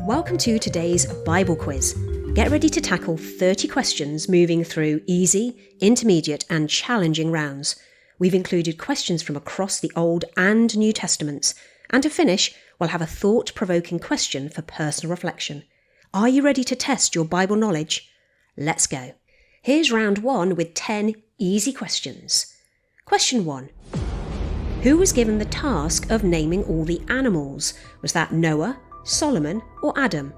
Welcome to today's Bible quiz. Get ready to tackle 30 questions moving through easy, intermediate and challenging rounds. We've included questions from across the Old and New Testaments. And to finish, we'll have a thought-provoking question for personal reflection. Are you ready to test your Bible knowledge? Let's go. Here's round 1 with 10 easy questions. Question 1. Who was given the task of naming all the animals? Was that Noah, Solomon or Adam?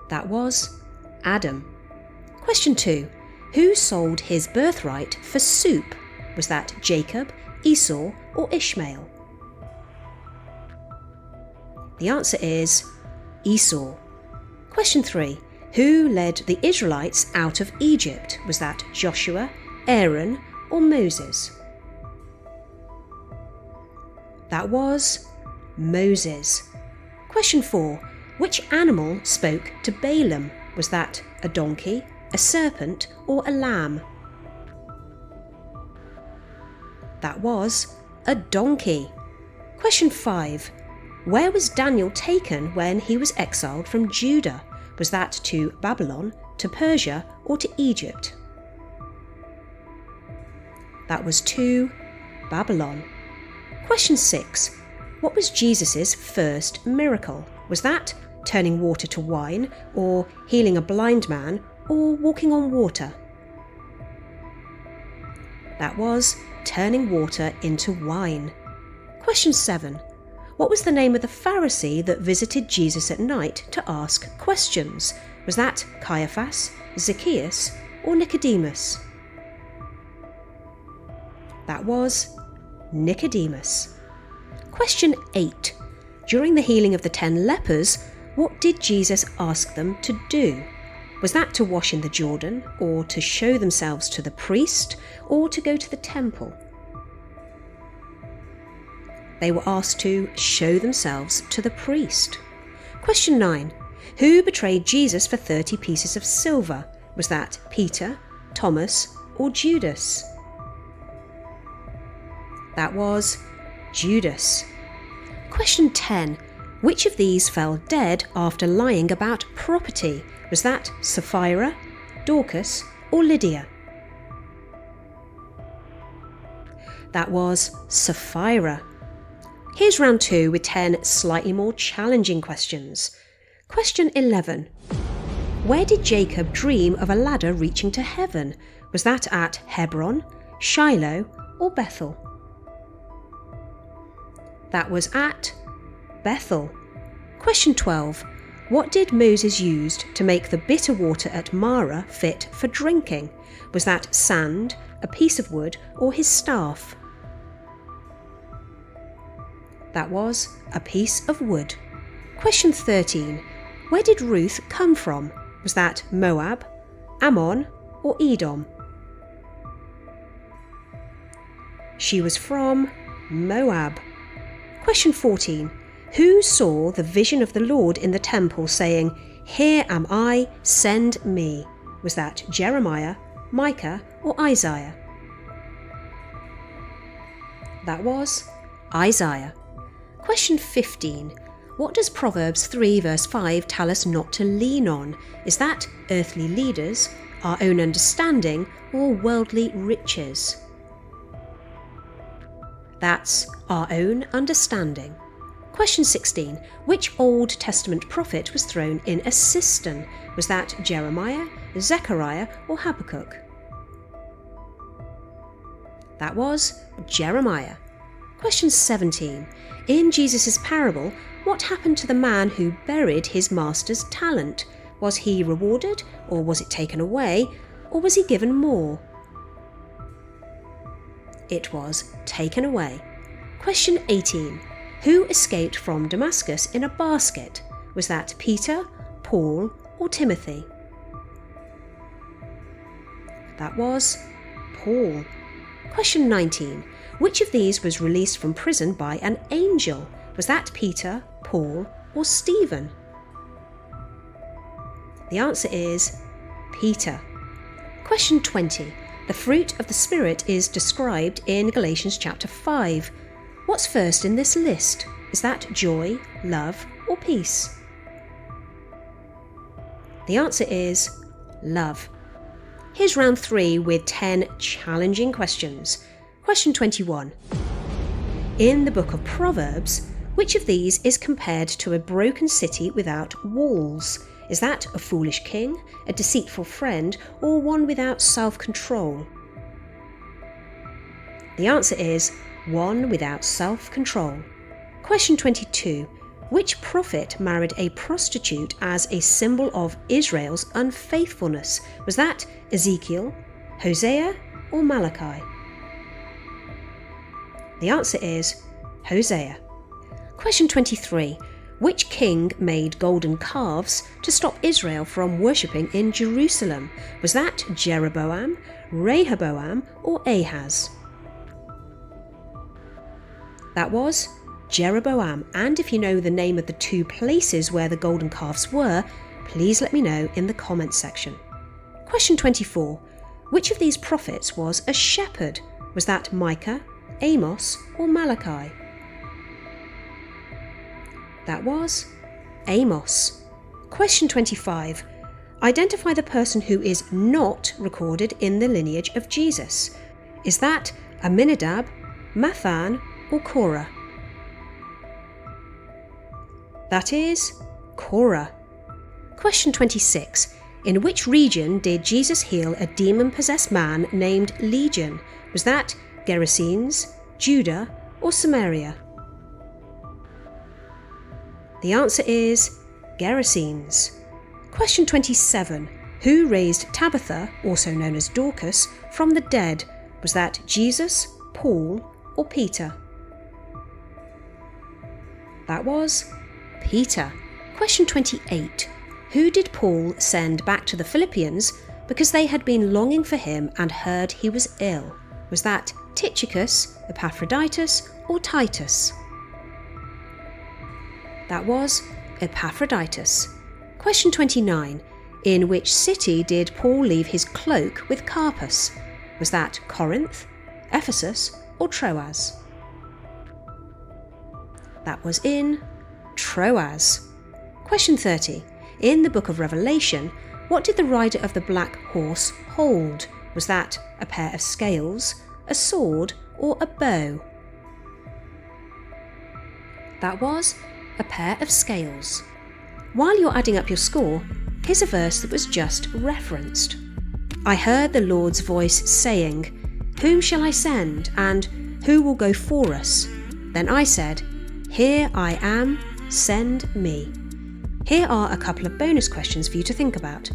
That was Adam. Question 2. Who sold his birthright for soup? Was that Jacob, Esau or Ishmael? The answer is Esau. Question 3. Who led the Israelites out of Egypt? Was that Joshua, Aaron or Moses? That was Moses. Question 4. Which animal spoke to Balaam? Was that a donkey, a serpent or a lamb? That was a donkey. Question 5. Where was Daniel taken when he was exiled from Judah? Was that to Babylon, to Persia or to Egypt? That was to Babylon. Question 6. What was Jesus' first miracle? Was that turning water to wine, or healing a blind man, or walking on water? That was turning water into wine. Question 7. What was the name of the Pharisee that visited Jesus at night to ask questions? Was that Caiaphas, Zacchaeus, or Nicodemus? That was Nicodemus. Question 8. During the healing of the 10 lepers, what did Jesus ask them to do? Was that to wash in the Jordan, or to show themselves to the priest, or to go to the temple? They were asked to show themselves to the priest. Question 9. Who betrayed Jesus for 30 pieces of silver? Was that Peter, Thomas, or Judas? That was Judas. Question 10. Which of these fell dead after lying about property? Was that Sapphira, Dorcas, or Lydia? That was Sapphira. Here's round 2 with 10 slightly more challenging questions. Question 11. Where did Jacob dream of a ladder reaching to heaven? Was that at Hebron, Shiloh, or Bethel? That was at Bethel. Question 12. What did Moses use to make the bitter water at Marah fit for drinking? Was that sand, a piece of wood, or his staff? That was a piece of wood. Question 13. Where did Ruth come from? Was that Moab, Ammon, or Edom? She was from Moab. Question 14. Who saw the vision of the Lord in the temple saying, "Here am I, send me"? Was that Jeremiah, Micah, or Isaiah? That was Isaiah. Question 15. What does Proverbs 3 verse 5 tell us not to lean on? Is that earthly leaders, our own understanding, or worldly riches? That's our own understanding. Question 16. Which Old Testament prophet was thrown in a cistern? Was that Jeremiah, Zechariah, or Habakkuk? That was Jeremiah. Question 17. In Jesus' parable, what happened to the man who buried his master's talent? Was he rewarded, or was it taken away, or was he given more? It was taken away. Question 18. Who escaped from Damascus in a basket? Was that Peter, Paul, or Timothy? That was Paul. Question 19. Which of these was released from prison by an angel? Was that Peter, Paul, or Stephen? The answer is Peter. Question 20. The fruit of the Spirit is described in Galatians chapter 5. What's first in this list? Is that joy, love, or peace? The answer is love. Here's round 3 with 10 challenging questions. Question 21. In the book of Proverbs, which of these is compared to a broken city without walls? Is that a foolish king, a deceitful friend, or one without self-control? The answer is one without self-control. Question 22. Which prophet married a prostitute as a symbol of Israel's unfaithfulness? Was that Ezekiel, Hosea, or Malachi? The answer is Hosea. Question 23. Which king made golden calves to stop Israel from worshipping in Jerusalem? Was that Jeroboam, Rehoboam, or Ahaz? That was Jeroboam, and if you know the name of the 2 places where the golden calves were, please let me know in the comments section. Question 24. Which of these prophets was a shepherd? Was that Micah, Amos, or Malachi? That was Amos. Question 25. Identify the person who is not recorded in the lineage of Jesus. Is that Amminadab, Mathan, or Korah? That is Korah. Question 26. In which region did Jesus heal a demon-possessed man named Legion? Was that Gerasenes, Judah, or Samaria? The answer is Gerasenes. Question 27. Who raised Tabitha, also known as Dorcas, from the dead? Was that Jesus, Paul, or Peter? That was Peter. Question 28. Who did Paul send back to the Philippians because they had been longing for him and heard he was ill? Was that Tychicus, Epaphroditus, or Titus? That was Epaphroditus. Question 29. In which city did Paul leave his cloak with Carpus? Was that Corinth, Ephesus, or Troas? That was in Troas. Question 30. In the book of Revelation, what did the rider of the black horse hold? Was that a pair of scales, a sword, or a bow? That was a pair of scales. While you're adding up your score, here's a verse that was just referenced. I heard the Lord's voice saying, "Whom shall I send, and who will go for us?" Then I said, "Here I am, send me." Here are a couple of bonus questions for you to think about.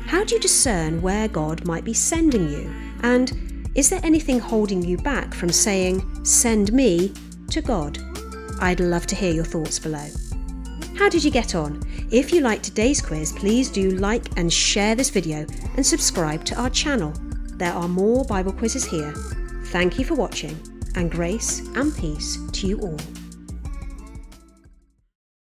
How do you discern where God might be sending you? And is there anything holding you back from saying, "Send me," to God? I'd love to hear your thoughts below. How did you get on? If you liked today's quiz, please do like and share this video and subscribe to our channel. There are more Bible quizzes here. Thank you for watching, and grace and peace to you all.